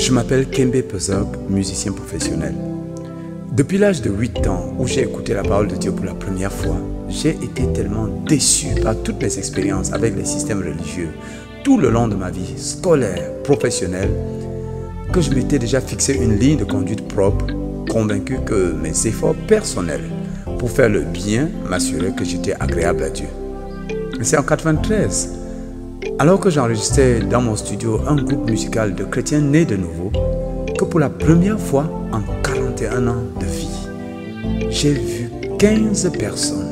Je m'appelle Kembe Pezog, musicien professionnel. Depuis l'âge de 8 ans où j'ai écouté la parole de Dieu pour la première fois, j'ai été tellement déçu par toutes mes expériences avec les systèmes religieux tout le long de ma vie scolaire, professionnelle, que je m'étais déjà fixé une ligne de conduite propre, convaincu que mes efforts personnels pour faire le bien m'assuraient que j'étais agréable à Dieu. Mais c'est en 1993, alors que j'enregistrais dans mon studio un groupe musical de chrétiens nés de nouveau, que pour la première fois en 41 ans de vie, j'ai vu 15 personnes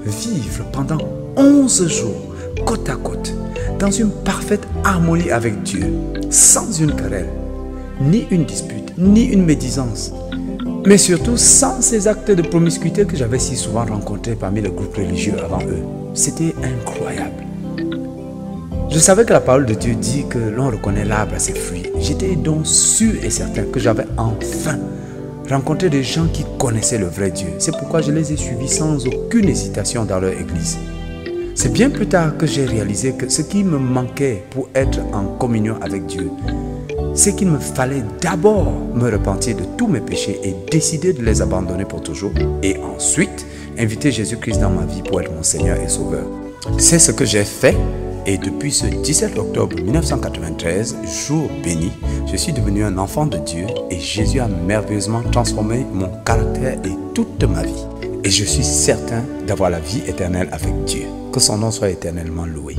vivre pendant 11 jours, côte à côte, dans une parfaite harmonie avec Dieu, sans une querelle, ni une dispute, ni une médisance, mais surtout sans ces actes de promiscuité que j'avais si souvent rencontrés parmi les groupes religieux avant eux. C'était incroyable. Je savais que la parole de Dieu dit que l'on reconnaît l'arbre à ses fruits. J'étais donc sûr et certain que j'avais enfin rencontré des gens qui connaissaient le vrai Dieu. C'est pourquoi je les ai suivis sans aucune hésitation dans leur église. C'est bien plus tard que j'ai réalisé que ce qui me manquait pour être en communion avec Dieu, c'est qu'il me fallait d'abord me repentir de tous mes péchés et décider de les abandonner pour toujours, et ensuite inviter Jésus-Christ dans ma vie pour être mon Seigneur et Sauveur. C'est ce que j'ai fait, et depuis ce 17 octobre 1993, jour béni, je suis devenu un enfant de Dieu et Jésus a merveilleusement transformé mon caractère et toute ma vie. Et je suis certain d'avoir la vie éternelle avec Dieu. Que son nom soit éternellement loué.